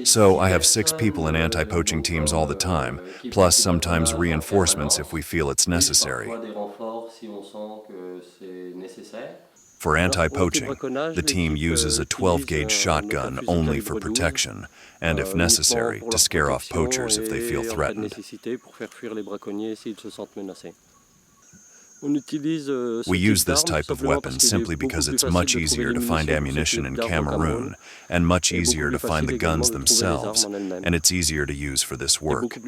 So I have 6 people in anti-poaching teams all the time, plus sometimes reinforcements if we feel it's necessary. For anti-poaching, the team uses a 12-gauge shotgun only for protection, and if necessary, to scare off poachers if they feel threatened. We use this type of weapon simply because it's much easier to find ammunition in Cameroon, and much easier to find the guns themselves, and it's easier to use for this work.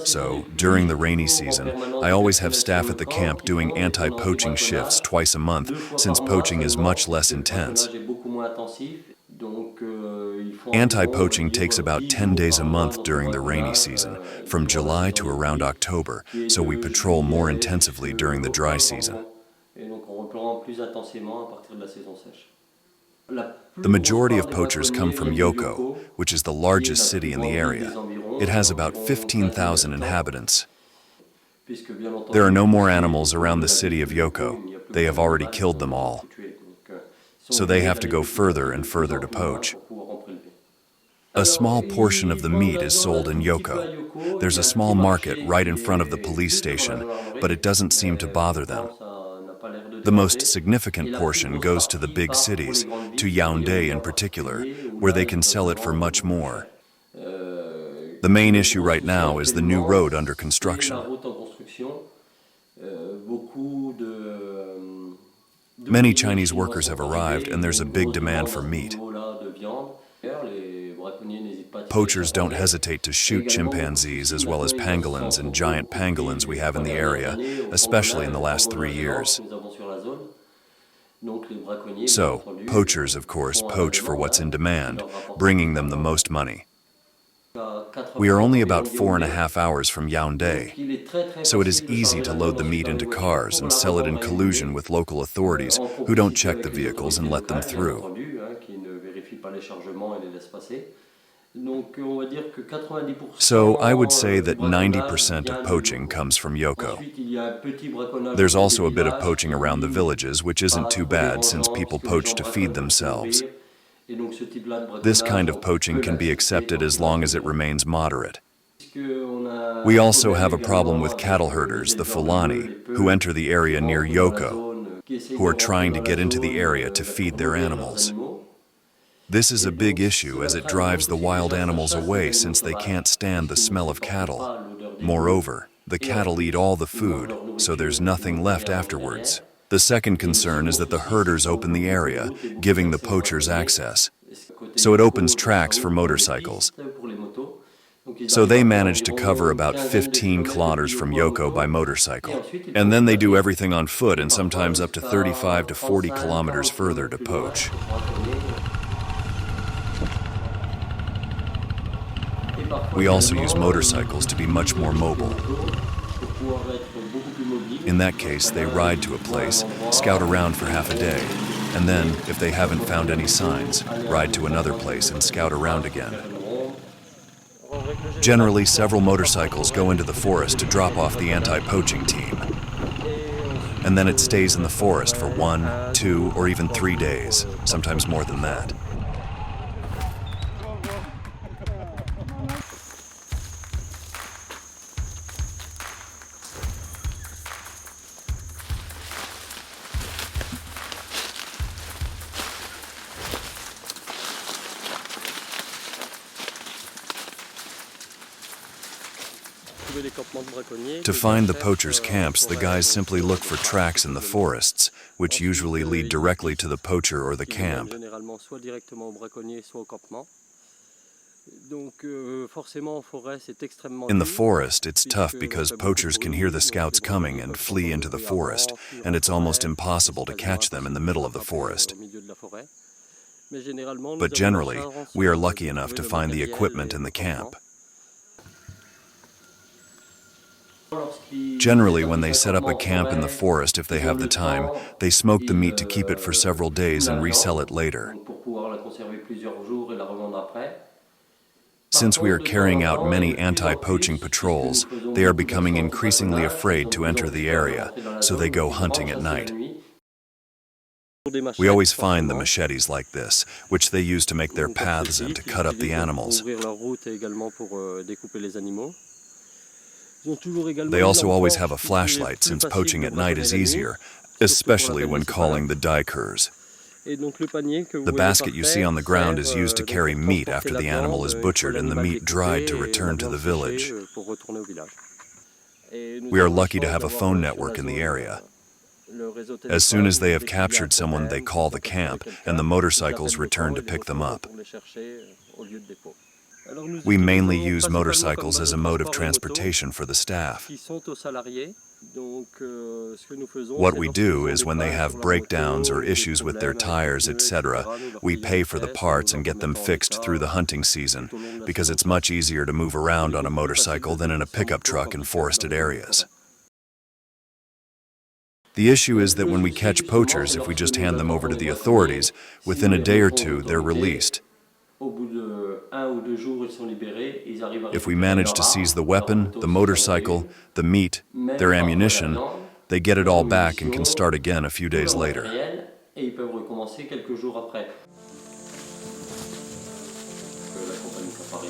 So, during the rainy season, I always have staff at the camp doing anti-poaching shifts twice a month, since poaching is much less intense. Anti-poaching takes about 10 days a month during the rainy season, from July to around October, so we patrol more intensively during the dry season. The majority of poachers come from Yoko, which is the largest city in the area. It has about 15,000 inhabitants. There are no more animals around the city of Yoko. They have already killed them all. So they have to go further and further to poach. A small portion of the meat is sold in Yoko. There's a small market right in front of the police station, but it doesn't seem to bother them. The most significant portion goes to the big cities, to Yaoundé in particular, where they can sell it for much more. The main issue right now is the new road under construction. Many Chinese workers have arrived, and there's a big demand for meat. Poachers don't hesitate to shoot chimpanzees as well as pangolins and giant pangolins we have in the area, especially in the last 3 years. So, poachers, of course, poach for what's in demand, bringing them the most money. We are only about 4.5 hours from Yaoundé, so it is easy to load the meat into cars and sell it in collusion with local authorities who don't check the vehicles and let them through. So I would say that 90% of poaching comes from Yoko. There's also a bit of poaching around the villages, which isn't too bad since people poach to feed themselves. This kind of poaching can be accepted as long as it remains moderate. We also have a problem with cattle herders, the Fulani, who enter the area near Yoko, who are trying to get into the area to feed their animals. This is a big issue as it drives the wild animals away since they can't stand the smell of cattle. Moreover, the cattle eat all the food, so there's nothing left afterwards. The second concern is that the herders open the area, giving the poachers access. So it opens tracks for motorcycles. So they manage to cover about 15 kilometers from Yoko by motorcycle. And then they do everything on foot and sometimes up to 35 to 40 kilometers further to poach. We also use motorcycles to be much more mobile. In that case, they ride to a place, scout around for half a day, and then, if they haven't found any signs, ride to another place and scout around again. Generally, several motorcycles go into the forest to drop off the anti-poaching team. And then it stays in the forest for 1, 2, or even 3 days, sometimes more than that. To find the poachers' camps, the guys simply look for tracks in the forests, which usually lead directly to the poacher or the camp. In the forest, it's tough because poachers can hear the scouts coming and flee into the forest, and it's almost impossible to catch them in the middle of the forest. But generally, we are lucky enough to find the equipment in the camp. Generally, when they set up a camp in the forest, if they have the time, they smoke the meat to keep it for several days and resell it later. Since we are carrying out many anti-poaching patrols, they are becoming increasingly afraid to enter the area, so they go hunting at night. We always find the machetes like this, which they use to make their paths and to cut up the animals. They also always have a flashlight, since poaching at night is easier, especially when calling the dikers. The basket you see on the ground is used to carry meat after the animal is butchered and the meat dried to return to the village. We are lucky to have a phone network in the area. As soon as they have captured someone, they call the camp, and the motorcycles return to pick them up. We mainly use motorcycles as a mode of transportation for the staff. What we do is when they have breakdowns or issues with their tires, etc., we pay for the parts and get them fixed through the hunting season, because it's much easier to move around on a motorcycle than in a pickup truck in forested areas. The issue is that when we catch poachers, if we just hand them over to the authorities, within a day or two they're released. If we manage to seize the weapon, the motorcycle, the meat, their ammunition, they get it all back and can start again a few days later.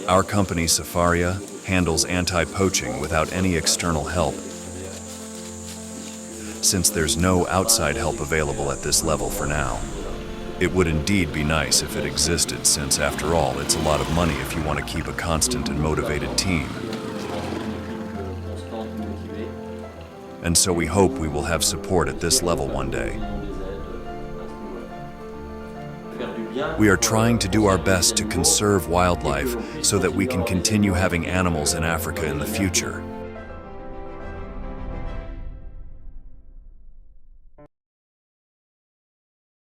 Our company, Safaria, handles anti-poaching without any external help, since there's no outside help available at this level for now. It would indeed be nice if it existed, since after all, it's a lot of money if you want to keep a constant and motivated team. And so we hope we will have support at this level one day. We are trying to do our best to conserve wildlife so that we can continue having animals in Africa in the future.